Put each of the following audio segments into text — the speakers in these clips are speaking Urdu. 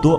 2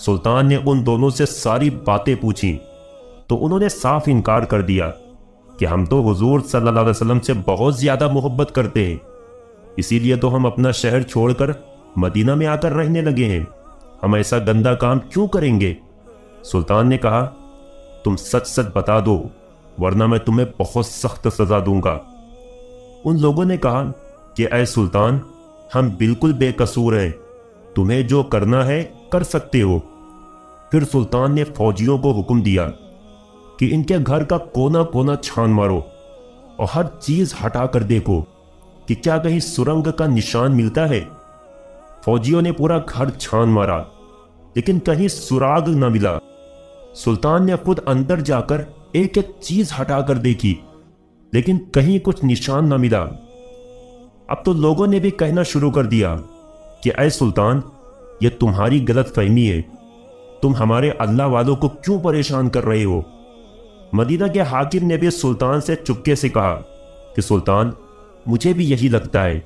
سلطان نے ان دونوں سے ساری باتیں پوچھی تو انہوں نے صاف انکار کر دیا کہ ہم تو حضور صلی اللہ علیہ وسلم سے بہت زیادہ محبت کرتے ہیں، اسی لیے تو ہم اپنا شہر چھوڑ کر مدینہ میں آ کر رہنے لگے ہیں، ہم ایسا گندا کام کیوں کریں گے؟ سلطان نے کہا تم سچ سچ بتا دو ورنہ میں تمہیں بہت سخت سزا دوں گا۔ ان لوگوں نے کہا کہ اے سلطان ہم بالکل بے قصور ہیں، تمہیں جو کرنا ہے کر سکتے ہو۔ پھر سلطان نے فوجیوں کو حکم دیا کہ ان کے گھر کا کونا کونا چھان مارو اور ہر چیز ہٹا کر دیکھو کہ کیا کہیں سرنگ کا نشان ملتا ہے۔ فوجیوں نے پورا گھر چھان مارا لیکن کہیں سراغ نہ ملا۔ سلطان نے خود اندر جا کر ایک ایک چیز ہٹا کر دیکھی لیکن کہیں کچھ نشان نہ ملا۔ اب تو لوگوں نے بھی کہنا شروع کر دیا کہ اے سلطان یہ تمہاری غلط فہمی ہے، تم ہمارے اللہ والوں کو کیوں پریشان کر رہے ہو؟ مدینہ کے حاکم نے بھی سلطان سے چپکے سے کہا کہ سلطان مجھے بھی یہی لگتا ہے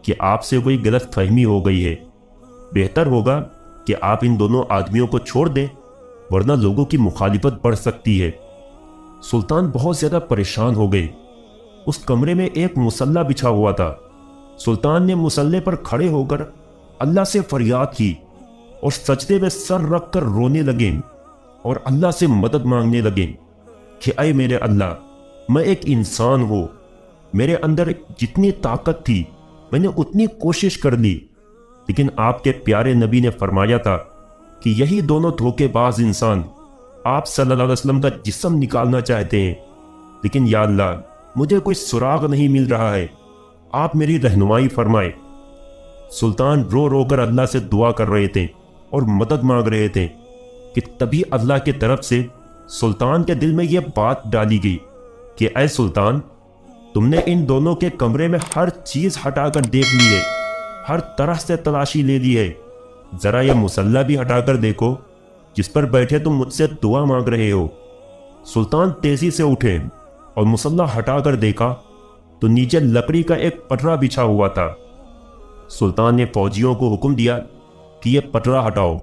کہ آپ سے کوئی غلط فہمی ہو گئی ہے، بہتر ہوگا کہ آپ ان دونوں آدمیوں کو چھوڑ دیں ورنہ لوگوں کی مخالفت بڑھ سکتی ہے۔ سلطان بہت زیادہ پریشان ہو گئے۔ اس کمرے میں ایک مصلی بچھا ہوا تھا۔ سلطان نے مصلی پر کھڑے ہو کر اللہ سے فریاد کی اور سجدے میں سر رکھ کر رونے لگے اور اللہ سے مدد مانگنے لگے کہ اے میرے اللہ، میں ایک انسان ہوں، میرے اندر جتنی طاقت تھی میں نے اتنی کوشش کر لی، لیکن آپ کے پیارے نبی نے فرمایا تھا کہ یہی دونوں دھوکے باز انسان آپ صلی اللہ علیہ وسلم کا جسم نکالنا چاہتے ہیں، لیکن یا اللہ مجھے کوئی سراغ نہیں مل رہا ہے، آپ میری رہنمائی فرمائے۔ سلطان رو رو کر اللہ سے دعا کر رہے تھے اور مدد مانگ رہے تھے کہ تبھی اللہ کی طرف سے سلطان کے دل میں یہ بات ڈالی گئی کہ اے سلطان، تم نے ان دونوں کے کمرے میں ہر چیز ہٹا کر دیکھ لی ہے، ہر طرح سے تلاشی لے لی ہے، ذرا یہ مصلی بھی ہٹا کر دیکھو جس پر بیٹھے تم مجھ سے دعا مانگ رہے ہو۔ سلطان تیزی سے اٹھے اور مصلی ہٹا کر دیکھا تو نیچے لکڑی کا ایک پٹرا بچھا ہوا تھا۔ سلطان نے فوجیوں کو حکم دیا کہ یہ پٹرا ہٹاؤ۔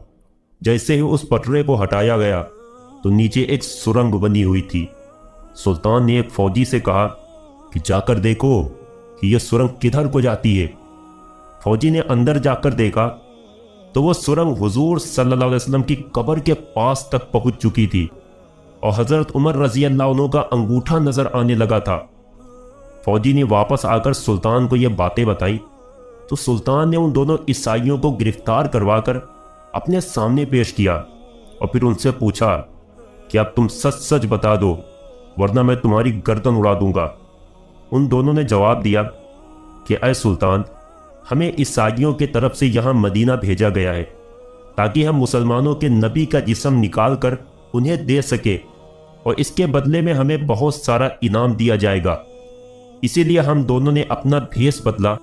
جیسے ہی اس پٹرے کو ہٹایا گیا تو نیچے ایک سرنگ بنی ہوئی تھی۔ سلطان نے ایک فوجی سے کہا کہ جا کر دیکھو کہ یہ سرنگ کدھر کو جاتی ہے۔ فوجی نے اندر جا کر دیکھا تو وہ سرنگ حضور صلی اللہ علیہ وسلم کی قبر کے پاس تک پہنچ چکی تھی اور حضرت عمر رضی اللہ عنہ کا انگوٹھا نظر آنے لگا تھا۔ فوجی نے واپس آ کر سلطان کو یہ باتیں بتائی تو سلطان نے ان دونوں عیسائیوں کو گرفتار کروا کر اپنے سامنے پیش کیا اور پھر ان سے پوچھا کہ اب تم سچ سچ بتا دو ورنہ میں تمہاری گردن اڑا دوں گا۔ ان دونوں نے جواب دیا کہ اے سلطان، ہمیں عیسائیوں کی طرف سے یہاں مدینہ بھیجا گیا ہے تاکہ ہم مسلمانوں کے نبی کا جسم نکال کر انہیں دے سکے اور اس کے بدلے میں ہمیں بہت سارا انعام دیا جائے گا، اسی لیے ہم دونوں نے اپنا بھیس بدلا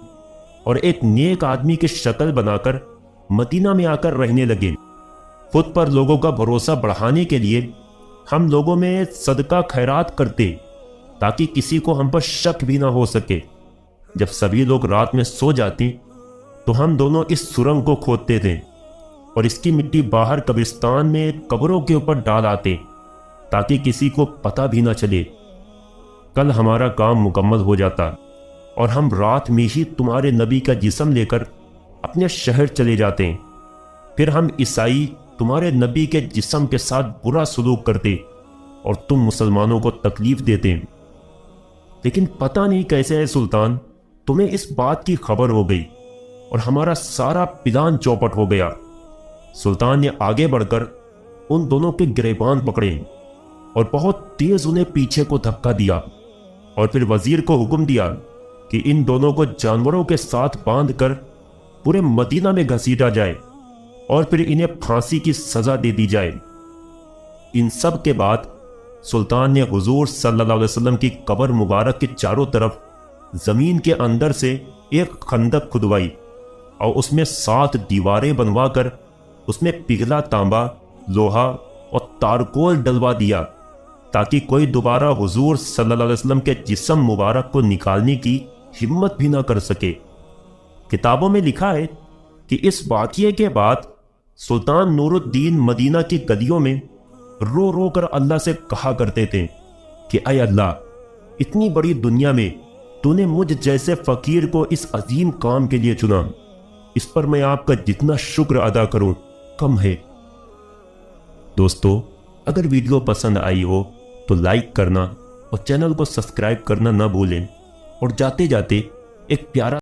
اور ایک نیک آدمی کی شکل بنا کر مدینہ میں آ کر رہنے لگے۔ خود پر لوگوں کا بھروسہ بڑھانے کے لیے ہم لوگوں میں صدقہ خیرات کرتے تاکہ کسی کو ہم پر شک بھی نہ ہو سکے۔ جب سبھی لوگ رات میں سو جاتے تو ہم دونوں اس سرنگ کو کھودتے تھے اور اس کی مٹی باہر قبرستان میں قبروں کے اوپر ڈال آتے تاکہ کسی کو پتہ بھی نہ چلے۔ کل ہمارا کام مکمل ہو جاتا اور ہم رات میں ہی تمہارے نبی کا جسم لے کر اپنے شہر چلے جاتے، پھر ہم عیسائی تمہارے نبی کے جسم کے ساتھ برا سلوک کرتے اور تم مسلمانوں کو تکلیف دیتے۔ لیکن پتہ نہیں کیسے ہے سلطان، تمہیں اس بات کی خبر ہو گئی اور ہمارا سارا پلان چوپٹ ہو گیا۔ سلطان نے آگے بڑھ کر ان دونوں کے گریبان پکڑے اور بہت تیز انہیں پیچھے کو دھکا دیا اور پھر وزیر کو حکم دیا کہ ان دونوں کو جانوروں کے ساتھ باندھ کر پورے مدینہ میں گھسیٹا جائے اور پھر انہیں پھانسی کی سزا دے دی جائے۔ ان سب کے بعد سلطان نے حضور صلی اللہ علیہ وسلم کی قبر مبارک کے چاروں طرف زمین کے اندر سے ایک خندق کھدوائی اور اس میں 7 دیواریں بنوا کر اس میں پگھلا تانبا، لوہا اور تارکول ڈلوا دیا تاکہ کوئی دوبارہ حضور صلی اللہ علیہ وسلم کے جسم مبارک کو نکالنے کی ہمت بھی نہ کر سکے۔ کتابوں میں لکھا ہے کہ اس واقعے کے بعد سلطان نور الدین مدینہ کی گلیوں میں رو رو کر اللہ سے کہا کرتے تھے کہ اے اللہ، اتنی بڑی دنیا میں تو نے مجھ جیسے فقیر کو اس عظیم کام کے لیے چنا، اس پر میں آپ کا جتنا شکر ادا کروں کم ہے۔ دوستو، اگر ویڈیو پسند آئی ہو تو لائک کرنا اور چینل کو سبسکرائب کرنا نہ بھولیں، اور جاتے جاتے ایک پیارا